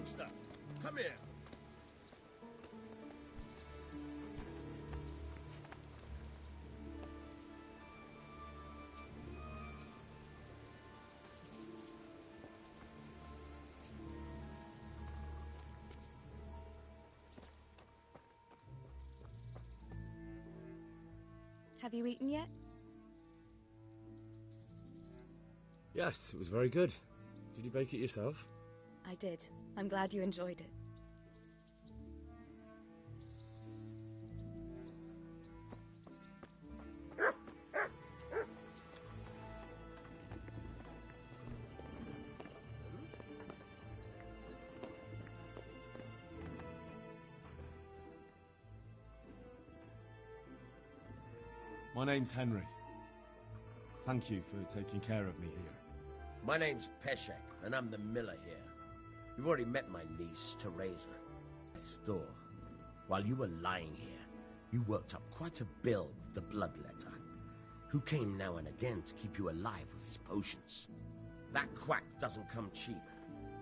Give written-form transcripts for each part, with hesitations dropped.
youngster, come here. Have you eaten yet? Yes, it was very good. Did you bake it yourself? I did. I'm glad you enjoyed it. My name's Henry. Thank you for taking care of me here. My name's Peshek, and I'm the miller here. You've already met my niece, Teresa. This door. While you were lying here, you worked up quite a bill with the bloodletter, who came now and again to keep you alive with his potions. That quack doesn't come cheap.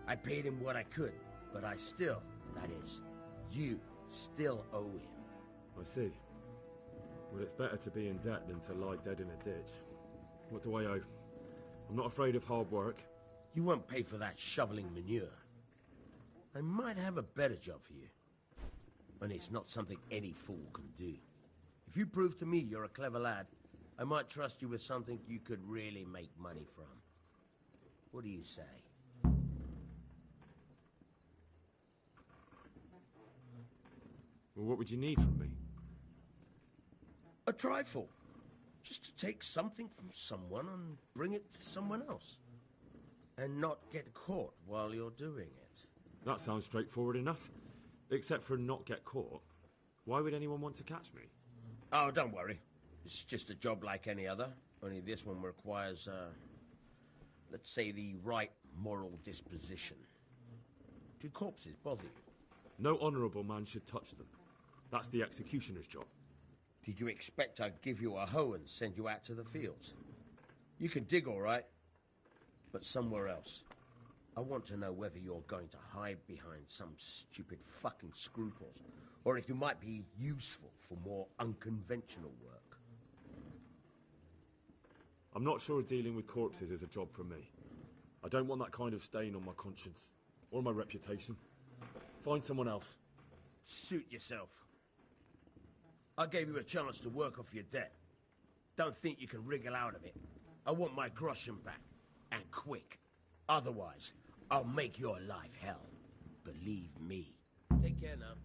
I paid him what I could, but I still, that is, you still owe him. I see. Well, it's better to be in debt than to lie dead in a ditch. What do I owe? I'm not afraid of hard work. You won't pay for that shoveling manure. I might have a better job for you. And it's not something any fool can do. If you prove to me you're a clever lad, I might trust you with something you could really make money from. What do you say? Well, what would you need from me? A trifle. Just to take something from someone and bring it to someone else. And not get caught while you're doing it. That sounds straightforward enough. Except for not get caught. Why would anyone want to catch me? Oh, don't worry. It's just a job like any other. Only this one requires, let's say the right moral disposition. Do corpses bother you? No honourable man should touch them. That's the executioner's job. Did you expect I'd give you a hoe and send you out to the fields? You can dig all right, but somewhere else. I want to know whether you're going to hide behind some stupid fucking scruples, or if you might be useful for more unconventional work. I'm not sure dealing with corpses is a job for me. I don't want that kind of stain on my conscience, or my reputation. Find someone else. Suit yourself. I gave you a chance to work off your debt. Don't think you can wriggle out of it. I want my groschen back, and quick. Otherwise, I'll make your life hell. Believe me. Take care now.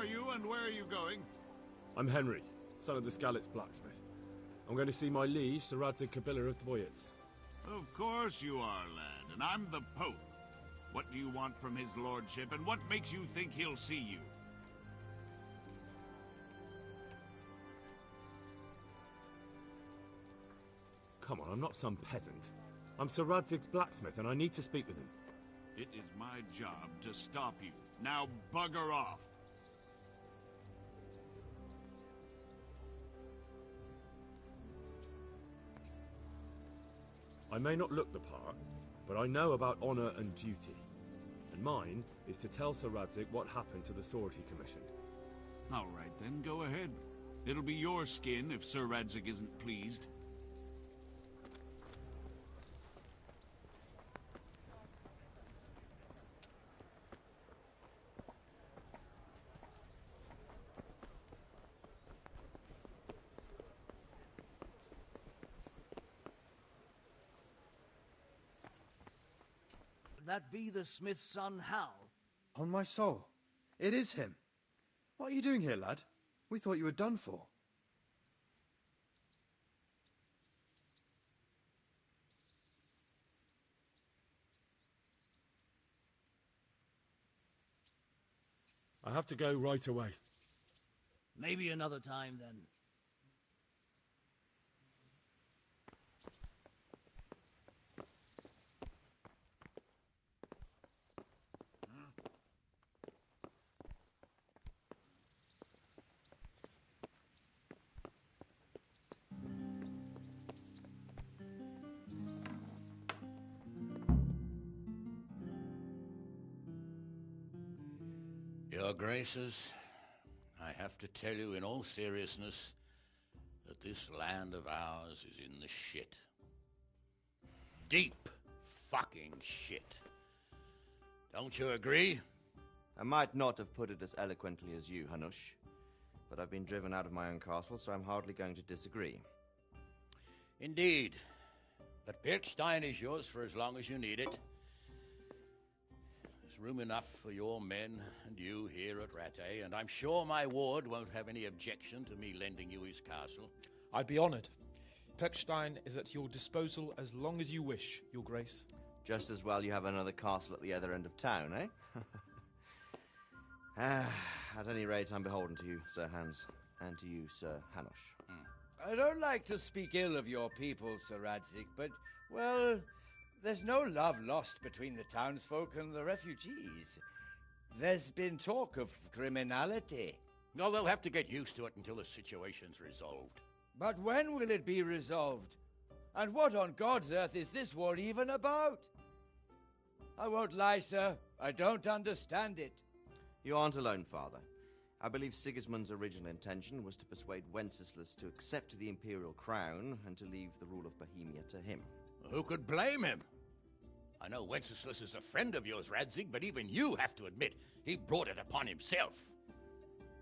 you, and where are you going? I'm Henry, son of the Skalitz blacksmith. I'm going to see my liege, Sir Radzig Kabiller of Dvoyitz. Of course you are, lad, and I'm the Pope. What do you want from his lordship, and what makes you think he'll see you? Come on, I'm not some peasant. I'm Sir Radzig's blacksmith, and I need to speak with him. It is my job to stop you. Now bugger off. I may not look the part, but I know about honor and duty. And mine is to tell Sir Radzig what happened to the sword he commissioned. All right, then, go ahead. It'll be your skin if Sir Radzig isn't pleased. That be the smith's son, Hal? On my soul, it is him. What are you doing here, lad? We thought you were done for. I have to go right away. Maybe another time, then. Your Graces, I have to tell you in all seriousness that this land of ours is in the shit. Deep fucking shit. Don't you agree? I might not have put it as eloquently as you, Hanush, but I've been driven out of my own castle, so I'm hardly going to disagree. Indeed. But Pilchstein is yours for as long as you need it. There's room enough for your men and you here at Rattay, and I'm sure my ward won't have any objection to me lending you his castle. I'd be honored. Pechstein is at your disposal as long as you wish, Your Grace. Just as well you have another castle at the other end of town, eh? At any rate, I'm beholden to you, Sir Hans, and to you, Sir Hanush. I don't like to speak ill of your people, Sir Radzig, but, well, there's no love lost between the townsfolk and the refugees. There's been talk of criminality. No, they'll have to get used to it until the situation's resolved. But when will it be resolved? And what on God's earth is this war even about? I won't lie, sir. I don't understand it. You aren't alone, Father. I believe Sigismund's original intention was to persuade Wenceslas to accept the imperial crown and to leave the rule of Bohemia to him. Who could blame him? I know Wenceslas is a friend of yours, Radzig, but even you have to admit he brought it upon himself.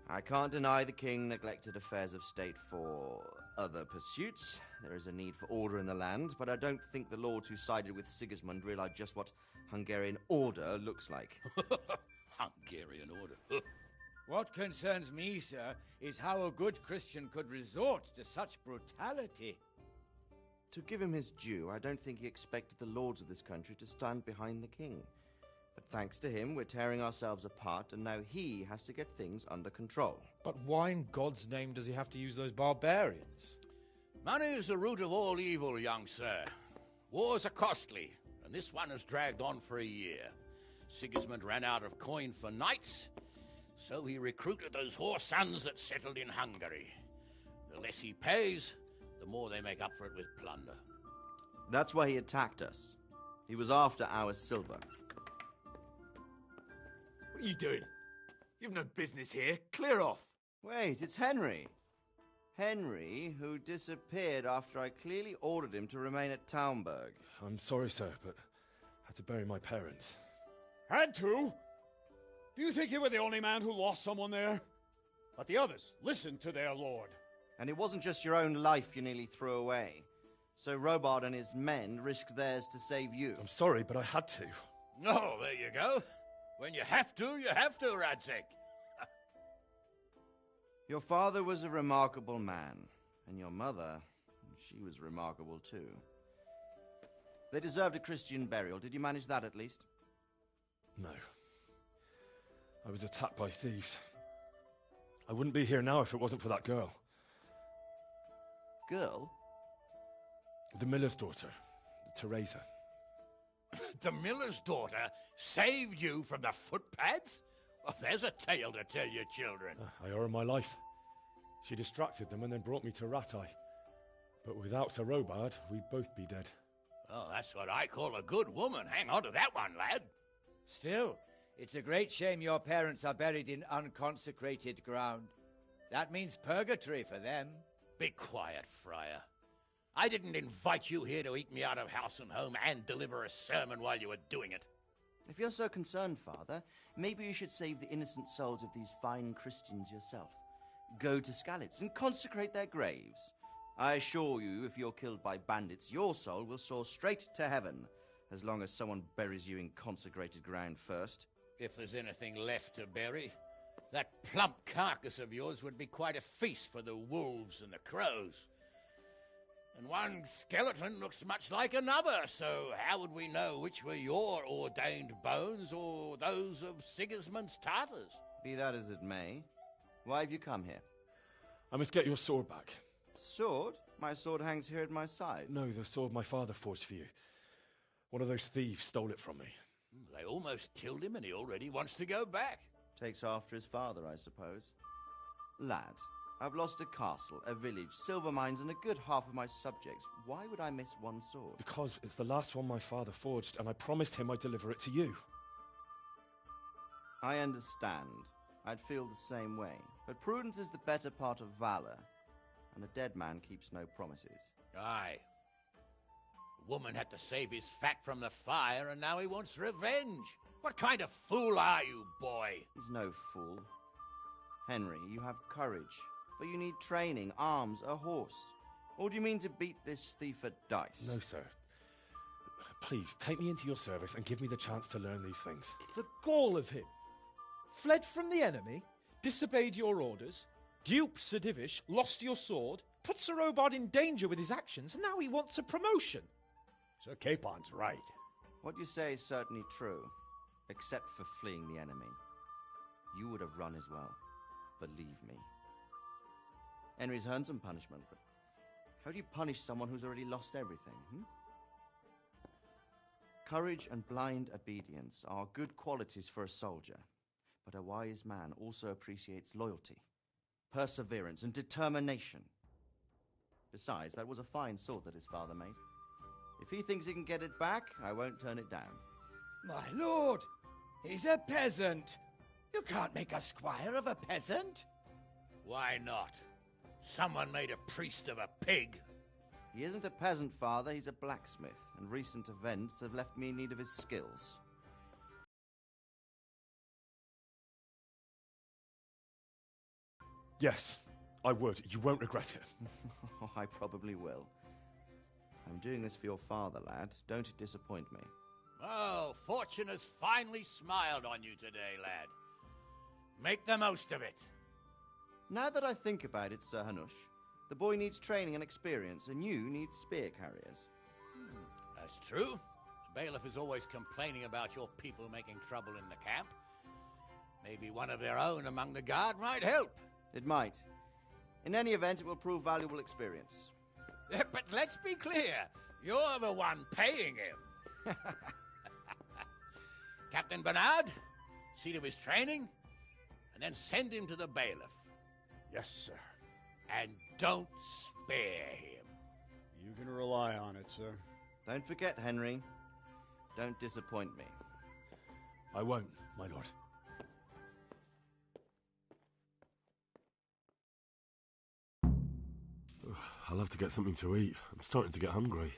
I can't deny the king neglected affairs of state for other pursuits. There is a need for order in the land, but I don't think the lords who sided with Sigismund realized just what Hungarian order looks like. Hungarian order? What concerns me, sir, is how a good Christian could resort to such brutality. To give him his due, I don't think he expected the lords of this country to stand behind the king. But thanks to him, we're tearing ourselves apart, and now he has to get things under control. But why in God's name does he have to use those barbarians? Money is the root of all evil, young sir. Wars are costly, and this one has dragged on for a year. Sigismund ran out of coin for knights, so he recruited those whore sons that settled in Hungary. The less he pays, the more they make up for it with plunder. That's why he attacked us. He was after our silver. What are you doing? You've no business here. Clear off. Wait, it's Henry. Henry, who disappeared after I clearly ordered him to remain at Taunberg. I'm sorry, sir, but I had to bury my parents. Had to? Do you think you were the only man who lost someone there? But the others listened to their lord. And it wasn't just your own life you nearly threw away. So Robard and his men risked theirs to save you. I'm sorry, but I had to. Oh, there you go. When you have to, Radzig. Your father was a remarkable man, and your mother, she was remarkable too. They deserved a Christian burial. Did you manage that at least? No. I was attacked by thieves. I wouldn't be here now if it wasn't for that girl. Girl? The miller's daughter, Teresa. The miller's daughter saved you from the footpads? Well, there's a tale to tell your children. I owe her my life. She distracted them and then brought me to Rattay. But without Sir Robard, we'd both be dead. Oh, that's what I call a good woman. Hang on to that one, lad. Still, it's a great shame your parents are buried in unconsecrated ground. That means purgatory for them. Be quiet, Friar. I didn't invite you here to eat me out of house and home and deliver a sermon while you were doing it. If you're so concerned, Father, maybe you should save the innocent souls of these fine Christians yourself. Go to Skalitz and consecrate their graves. I assure you, if you're killed by bandits, your soul will soar straight to heaven, as long as someone buries you in consecrated ground first. If there's anything left to bury, that plump carcass of yours would be quite a feast for the wolves and the crows. And one skeleton looks much like another, so how would we know which were your ordained bones or those of Sigismund's Tartars? Be that as it may, why have you come here? I must get your sword back. Sword? My sword hangs here at my side. No, the sword my father forged for you. One of those thieves stole it from me. They almost killed him and he already wants to go back. Takes after his father, I suppose. Lad, I've lost a castle, a village, silver mines, and a good half of my subjects. Why would I miss one sword? Because it's the last one my father forged, and I promised him I'd deliver it to you. I understand. I'd feel the same way. But prudence is the better part of valor, and a dead man keeps no promises. Aye. The woman had to save his fat from the fire, and now he wants revenge. What kind of fool are you, boy? He's no fool. Henry, you have courage, but you need training, arms, a horse. Or do you mean to beat this thief at dice? No, sir. Please, take me into your service and give me the chance to learn these things. The gall of him. Fled from the enemy, disobeyed your orders, duped Sir Divish, lost your sword, put Sir Robard in danger with his actions, and now he wants a promotion. Sir Capon's right. What you say is certainly true, except for fleeing the enemy. You would have run as well, believe me. Henry's earned some punishment, but how do you punish someone who's already lost everything, Courage and blind obedience are good qualities for a soldier, but a wise man also appreciates loyalty, perseverance, and determination. Besides, that was a fine sword that his father made. If he thinks he can get it back, I won't turn it down. My lord, he's a peasant. You can't make a squire of a peasant. Why not? Someone made a priest of a pig. He isn't a peasant, father, he's a blacksmith, and recent events have left me in need of his skills. Yes, I would. You won't regret it. I probably will. I'm doing this for your father, lad. Don't disappoint me. Oh, fortune has finally smiled on you today, lad. Make the most of it. Now that I think about it, Sir Hanush, the boy needs training and experience, and you need spear carriers. That's true. The bailiff is always complaining about your people making trouble in the camp. Maybe one of their own among the guard might help. It might. In any event, it will prove valuable experience. But let's be clear. You're the one paying him. Captain Bernard, see to his training, and then send him to the bailiff. Yes, sir. And don't spare him. You can rely on it, sir. Don't forget, Henry. Don't disappoint me. I won't, my lord. I'll have to get something to eat. I'm starting to get hungry.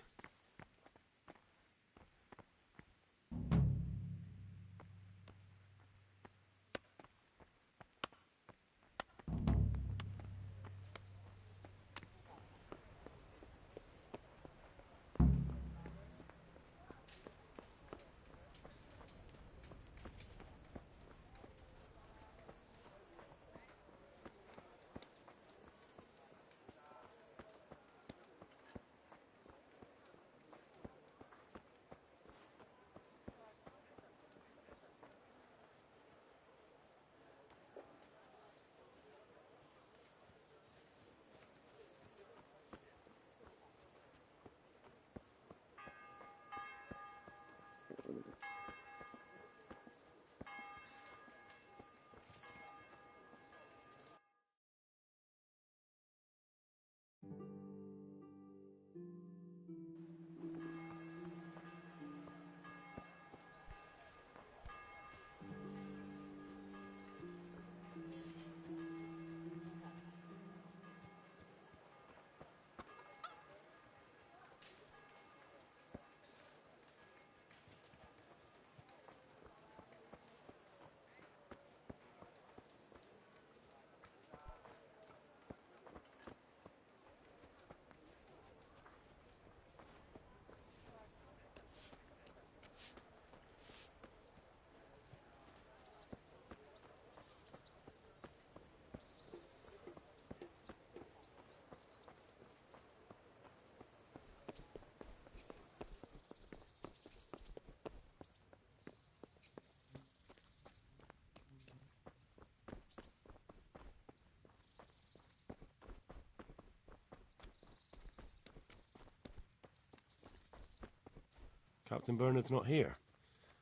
Captain Bernard's not here.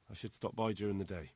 I should stop by during the day.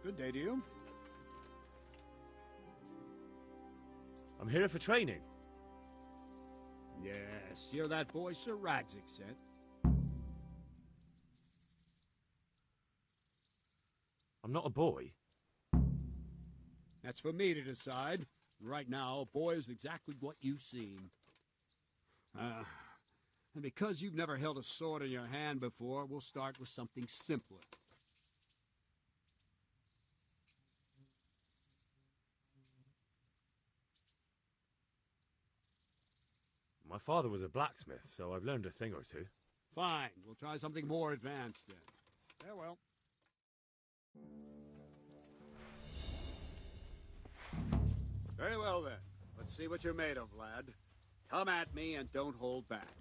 Good day to you. I'm here for training. Yes, you're that boy Sir Radzig sent. I'm not a boy. That's for me to decide. Right now, a boy is exactly what you seem. And because you've never held a sword in your hand before, we'll start with something simpler. My father was a blacksmith, so I've learned a thing or two. Fine, we'll try something more advanced then. Farewell. Very well then. Let's see what you're made of, lad. Come at me and don't hold back.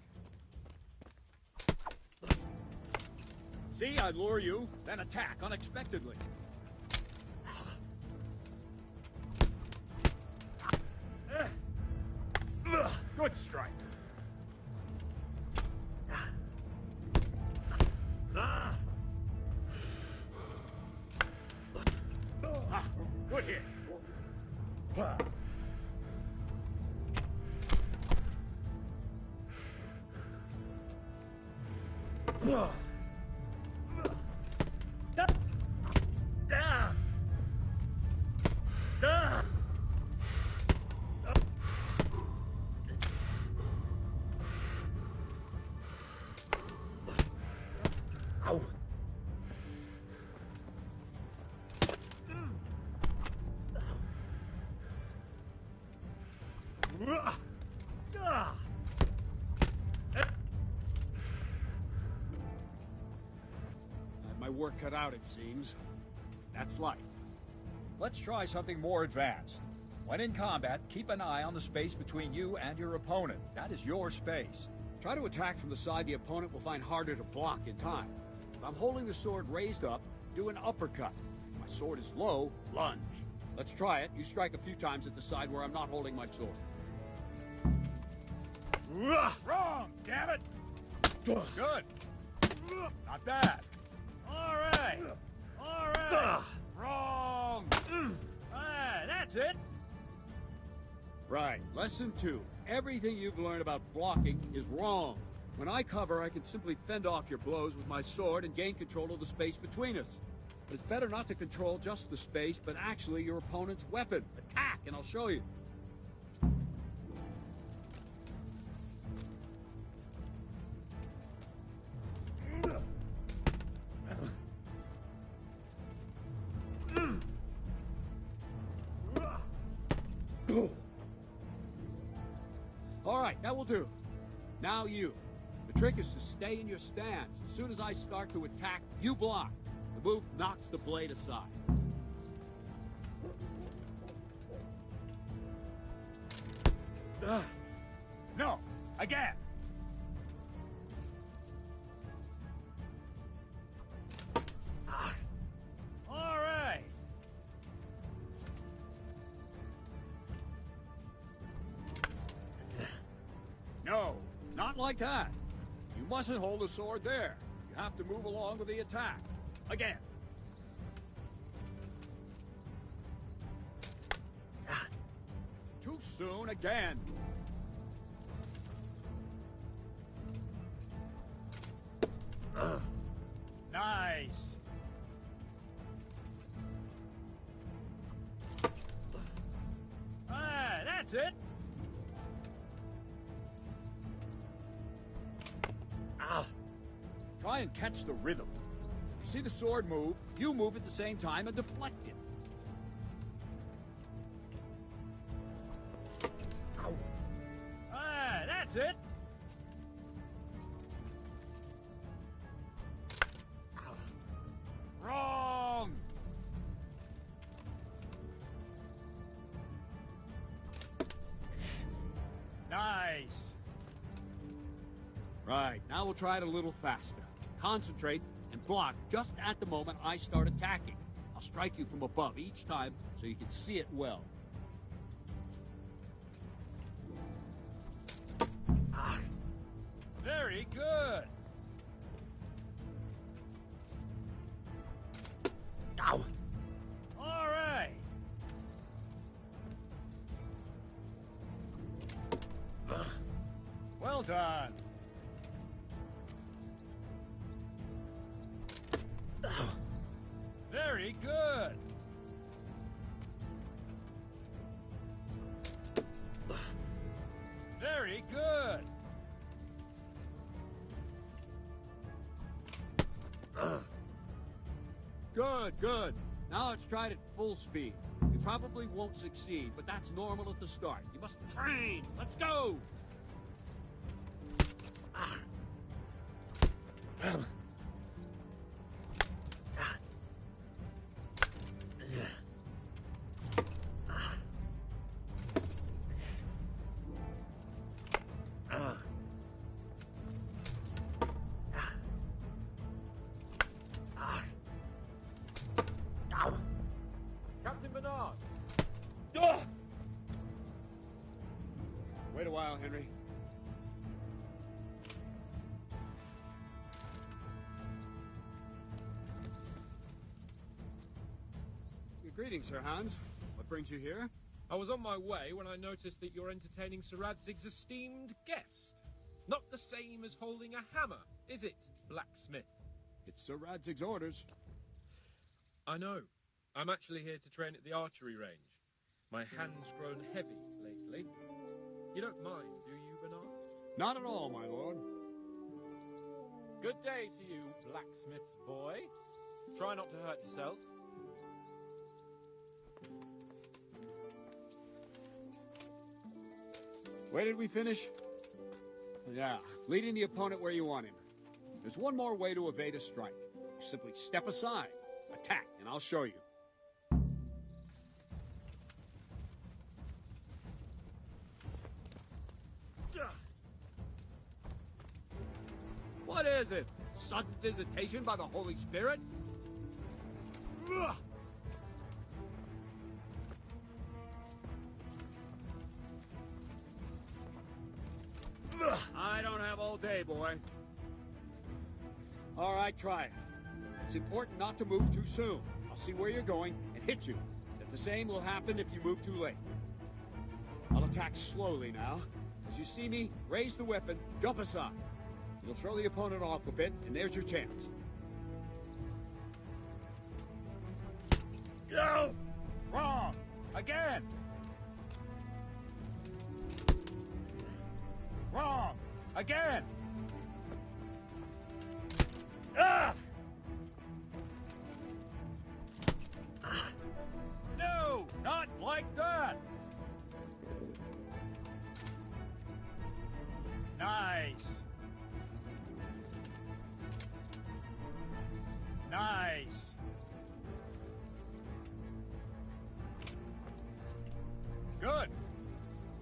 See, I lure you, then attack unexpectedly. Good strike. Good hit. Had my work cut out, it seems. That's life. Let's try something more advanced. When in combat, keep an eye on the space between you and your opponent. That is your space. Try to attack from the side the opponent will find harder to block in time. If I'm holding the sword raised up, do an uppercut. If my sword is low, lunge. Let's try it. You strike a few times at the side where I'm not holding my sword. Wrong, damn it! Good. Not bad. All right. All right. Wrong. That's it. Right. Lesson 2. Everything you've learned about blocking is wrong. When I cover, I can simply fend off your blows with my sword and gain control of the space between us. But it's better not to control just the space, but actually your opponent's weapon. Attack, and I'll show you. All right, that will do. Now you. The trick is to stay in your stance. As soon as I start to attack, you block. The move knocks the blade aside. No, again. All right. No, not like that. You mustn't hold the sword there. You have to move along with the attack. Again. Too soon again. Nice. That's it. Try and catch the rhythm. You see the sword move, you move at the same time and deflect it. Ow. Ah, that's it. Wrong! Nice! Right, now we'll try it a little faster. Concentrate and block just at the moment I start attacking. I'll strike you from above each time so you can see it well. Ah. Very good! Ow! All right! Well done! Very good! Very good! Good, good. Now let's try it at full speed. You probably won't succeed, but that's normal at the start. You must train. Let's go! Captain Bernard! Wait a while, Henry. Greetings, Sir Hans. What brings you here? I was on my way when I noticed that you're entertaining Sir Radzig's esteemed guest. Not the same as holding a hammer, is it, blacksmith? It's Sir Radzig's orders. I know. I'm actually here to train at the archery range. My hand's grown heavy lately. You don't mind, do you, Bernard? Not at all, my lord. Good day to you, blacksmith's boy. Try not to hurt yourself. Where did we finish? Yeah, leading the opponent where you want him. There's one more way to evade a strike. You simply step aside, attack, and I'll show you. What is it? Sudden visitation by the Holy Spirit? I don't have all day, boy. All right, try it. It's important not to move too soon. I'll see where you're going and hit you. But the same will happen if you move too late. I'll attack slowly now. As you see me, raise the weapon, jump aside. It'll throw the opponent off a bit, and there's your chance. No! Wrong! Again! Wrong! Again! Ah! No! Not like that! Nice! Nice! Good!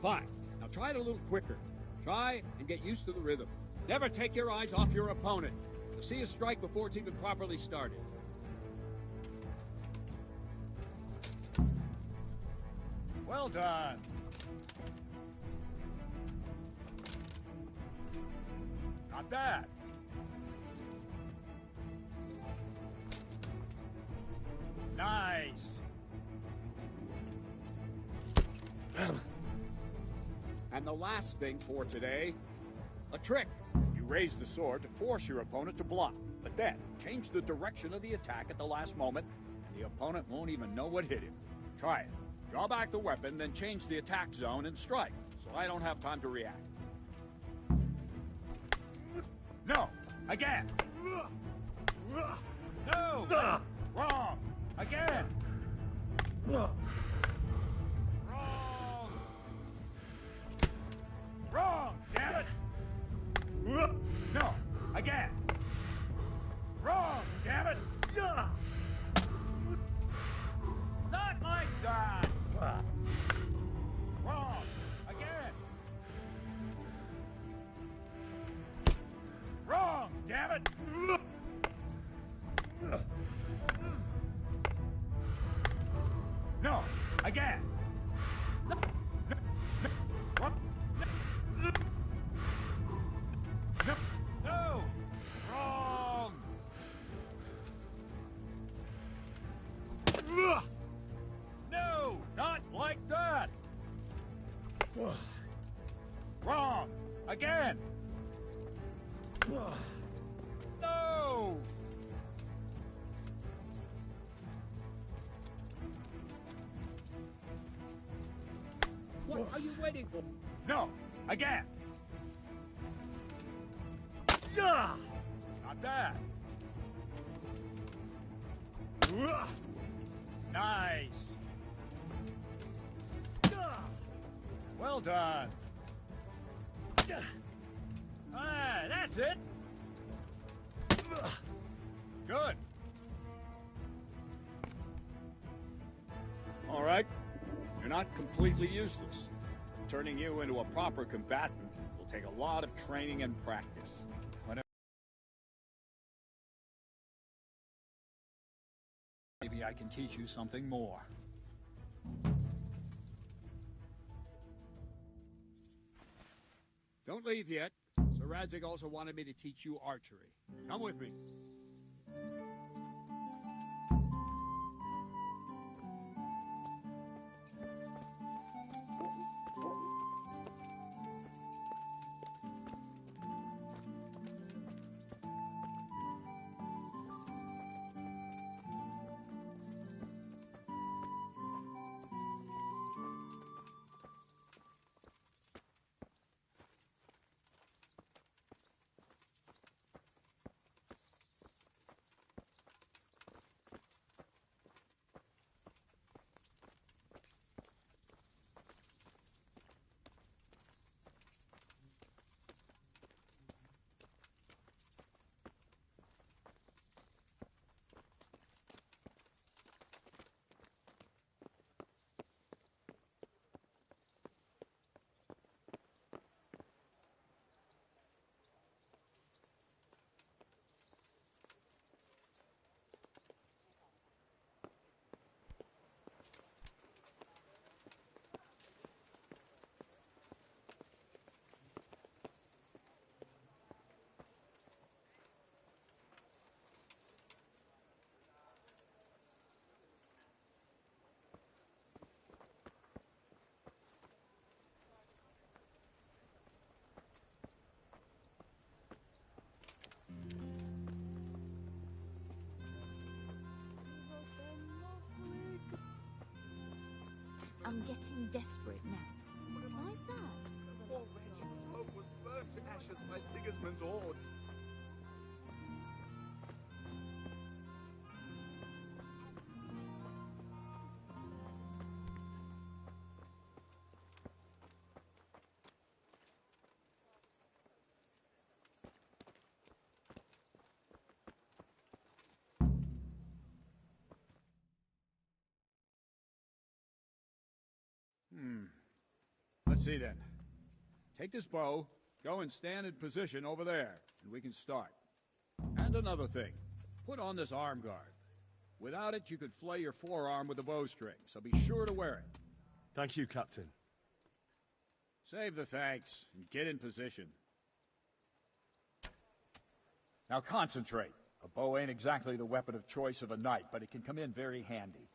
Fine. Now try it a little quicker. Try and get used to the rhythm. Never take your eyes off your opponent. You'll see a strike before it's even properly started. Well done! Not bad. Nice! And the last thing for today, a trick. You raise the sword to force your opponent to block, but then change the direction of the attack at the last moment, and the opponent won't even know what hit him. Try it. Draw back the weapon, then change the attack zone and strike, so I don't have time to react. No! Again! No! Wrong! Again! Wrong! Wrong! Damn it! No! Again! Wrong! Damn it! Not like that! Wrong! Again! Wrong! Damn it! No! Again! No! No! No! Wrong! No! Not like that! Wrong! Again! No! What are you waiting for? No! Again! Not bad. Nice. Well done. Ah, that's it. Good. All right. You're not completely useless. Turning you into a proper combatant will take a lot of training and practice. Maybe I can teach you something more. Don't leave yet. Sir Radzig also wanted me to teach you archery. Come with me. I'm getting desperate now. Why is that? Poor wretch whose home was burnt to ashes by Sigismund's hordes. Let's see then. Take this bow, go and stand in position over there, and we can start. And another thing, put on this arm guard. Without it, you could flay your forearm with a bowstring, so be sure to wear it. Thank you, Captain. Save the thanks, and get in position. Now concentrate. A bow ain't exactly the weapon of choice of a knight, but it can come in very handy.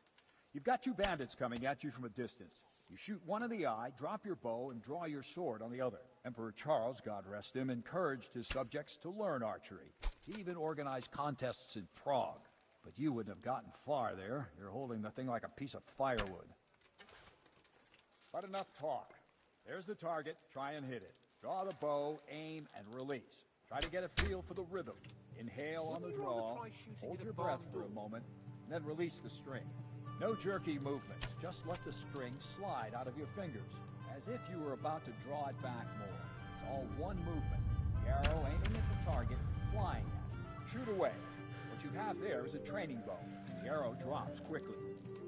You've got two bandits coming at you from a distance. You shoot one in the eye, drop your bow, and draw your sword on the other. Emperor Charles, God rest him, encouraged his subjects to learn archery. He even organized contests in Prague. But you wouldn't have gotten far there. You're holding the thing like a piece of firewood. But enough talk. There's the target. Try and hit it. Draw the bow, aim, and release. Try to get a feel for the rhythm. Inhale on the draw, hold your breath for a moment, and then release the string. No jerky movements, just let the string slide out of your fingers, as if you were about to draw it back more. It's all one movement. The arrow aiming at the target, flying at it. Shoot away. What you have there is a training bow. The arrow drops quickly.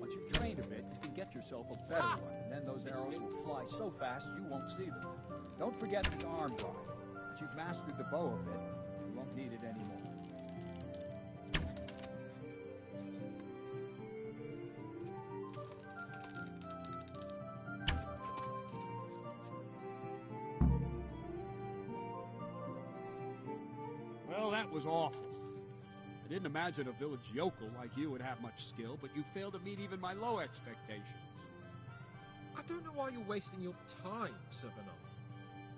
Once you've trained a bit, you can get yourself a better one, and then those arrows will fly so fast you won't see them. Don't forget the arm guard. Once you've mastered the bow a bit, you won't need it anymore. Well, that was awful. I didn't imagine a village yokel like you would have much skill, but you failed to meet even my low expectations. I don't know why you're wasting your time, Sir Bernard.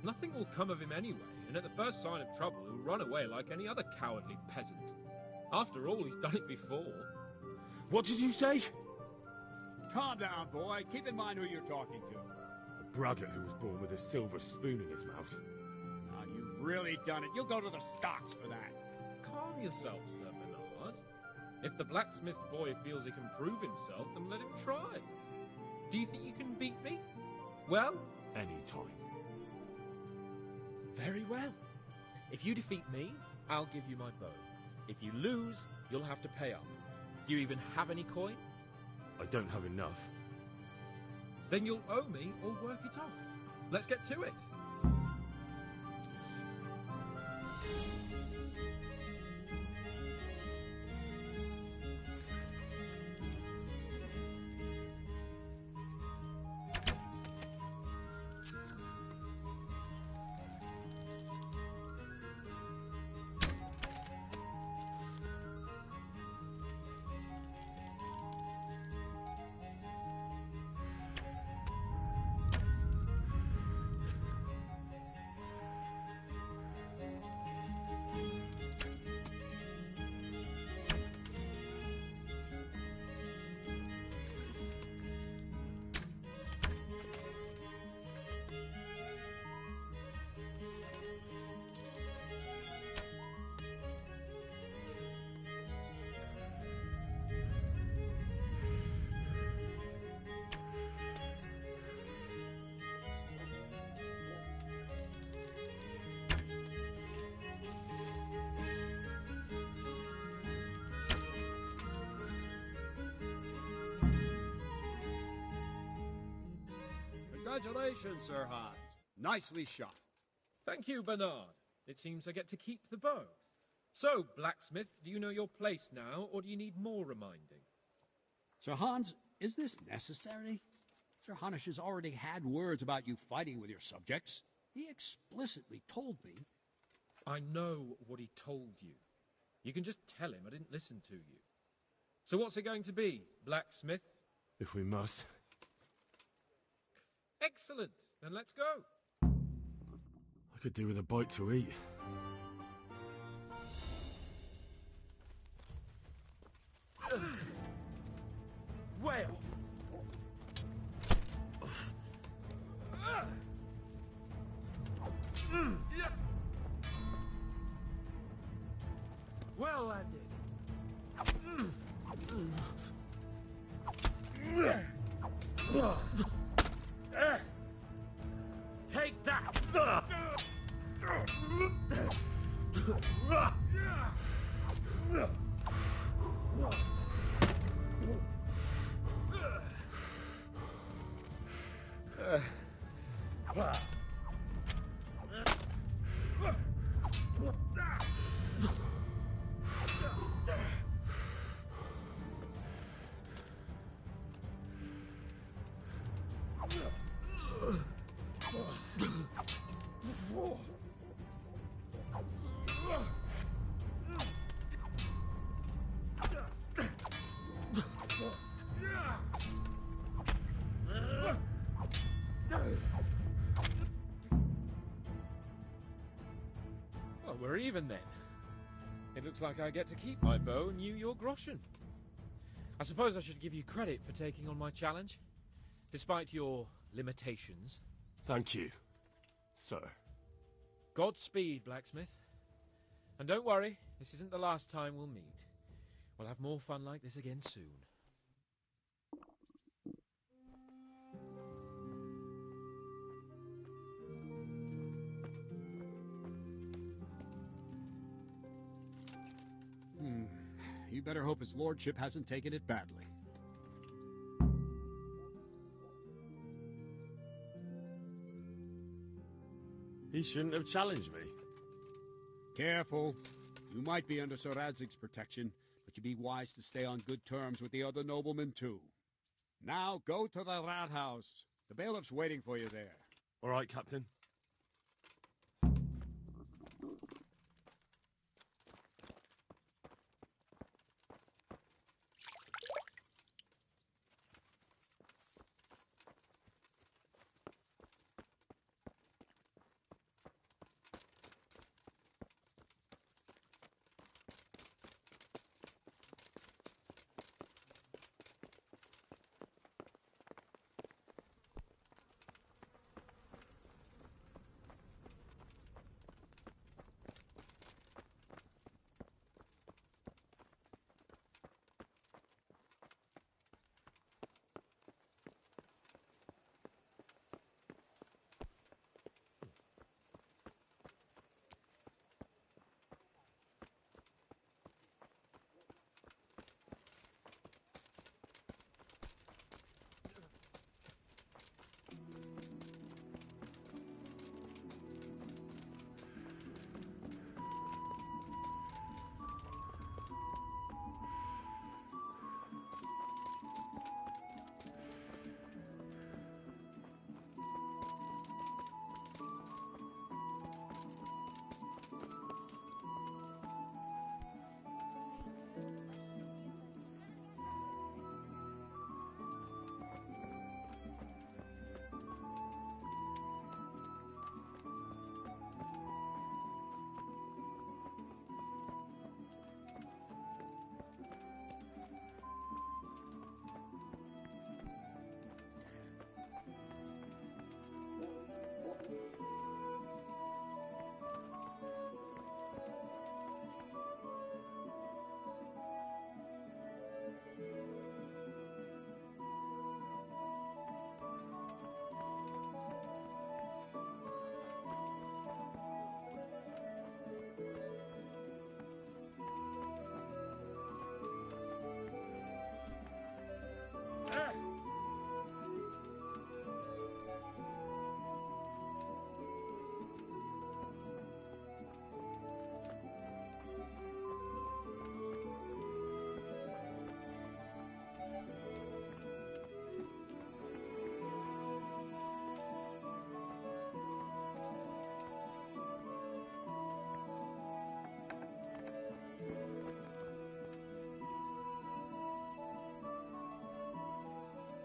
Nothing will come of him anyway, and at the first sign of trouble, he'll run away like any other cowardly peasant. After all, he's done it before. What did you say? Calm down, boy. Keep in mind who you're talking to. A braggart who was born with a silver spoon in his mouth. Now, you've really done it. You'll go to the stocks for that. Calm yourself, Sir Bernard. If the blacksmith's boy feels he can prove himself, then let him try. Do you think you can beat me? Well? Any time. Very well. If you defeat me, I'll give you my bow. If you lose, you'll have to pay up. Do you even have any coin? I don't have enough. Then you'll owe me or work it off. Let's get to it. Congratulations, Sir Hans. Nicely shot. Thank you, Bernard. It seems I get to keep the bow. So, blacksmith, do you know your place now, or do you need more reminding? Sir Hans, is this necessary? Sir Hanush has already had words about you fighting with your subjects. He explicitly told me. I know what he told you. You can just tell him I didn't listen to you. So what's it going to be, blacksmith? If we must. Excellent. Then let's go. I could do with a bite to eat. Well. Well, I did. Take that! Well, we're even then. It looks like I get to keep my bow and you your groschen. I suppose I should give you credit for taking on my challenge, despite your limitations. Thank you, sir. Godspeed, blacksmith. And don't worry, this isn't the last time we'll meet. We'll have more fun like this again soon. You better hope his lordship hasn't taken it badly. He shouldn't have challenged me. Careful. You might be under Sir Radzig's protection, but you'd be wise to stay on good terms with the other noblemen, too. Now, go to the rat house. The bailiff's waiting for you there. All right, Captain.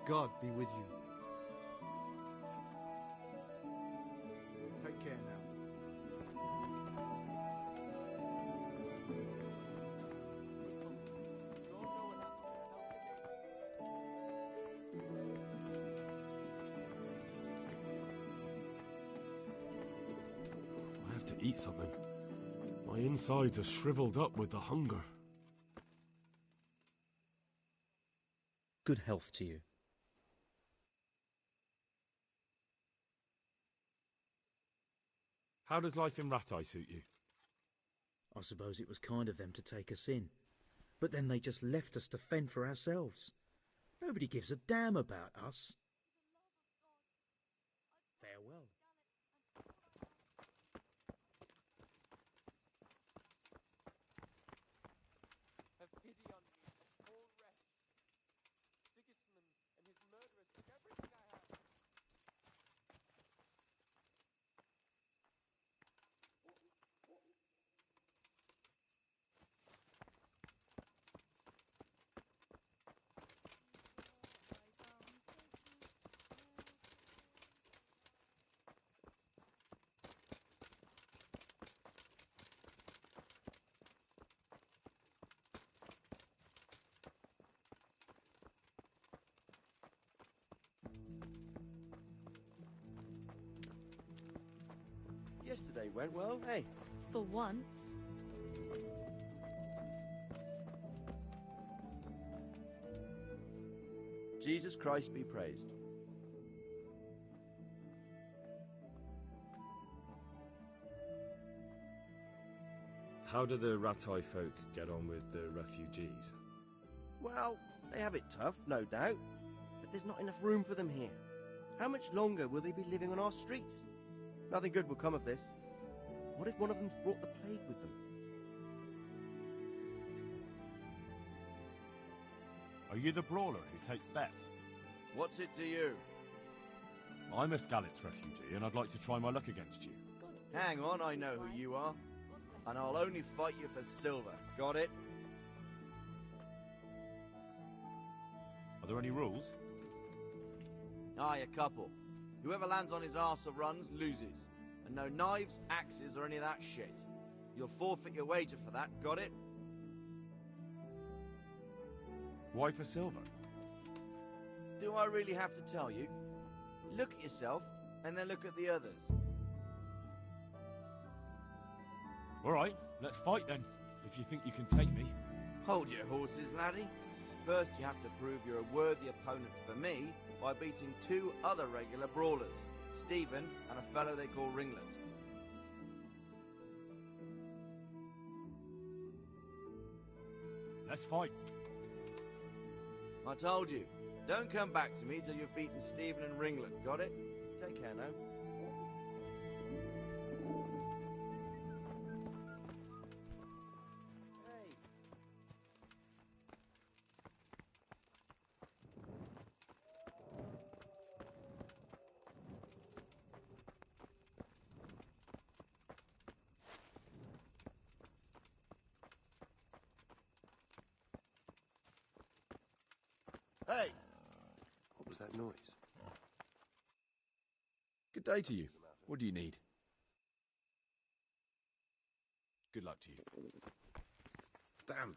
God be with you. Take care now. I have to eat something. My insides are shriveled up with the hunger. Good health to you. How does life in Rattay suit you? I suppose it was kind of them to take us in. But then they just left us to fend for ourselves. Nobody gives a damn about us. Farewell. Have pity on me, poor wretch. Sigismund and his murderers took everything I had. Yesterday went well, hey? For once. Jesus Christ be praised. How do the Ratai folk get on with the refugees? Well, they have it tough, no doubt. But there's not enough room for them here. How much longer will they be living on our streets? Nothing good will come of this. What if one of them's brought the plague with them? Are you the brawler who takes bets? What's it to you? I'm a Skalitz refugee, and I'd like to try my luck against you. Hang on, I know who you are. And I'll only fight you for silver. Got it? Are there any rules? Aye, a couple. Whoever lands on his arse or runs, loses. And no knives, axes, or any of that shit. You'll forfeit your wager for that, got it? Why for silver? Do I really have to tell you? Look at yourself, and then look at the others. All right, let's fight then, if you think you can take me. Hold your horses, laddie. First, you have to prove you're a worthy opponent for me by beating 2 other regular brawlers, Stephen and a fellow they call Ringlet. Let's fight. I told you, don't come back to me till you've beaten Stephen and Ringlet, got it? Take care now. Hey! What was that noise? Good day to you. What do you need? Good luck to you. Damn.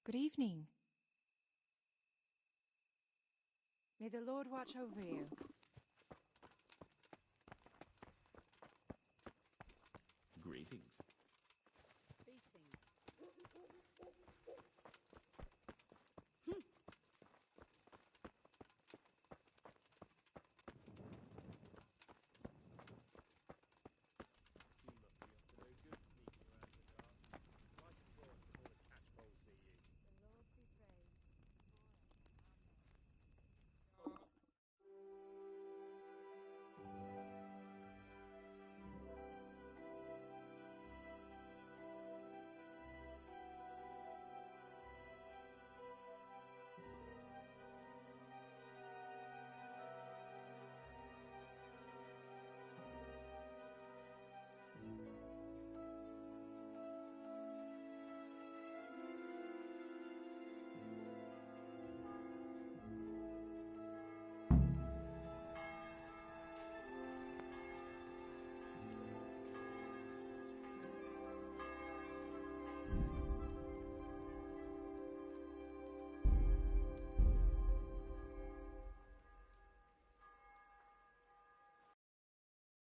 Good evening. May the Lord watch over you.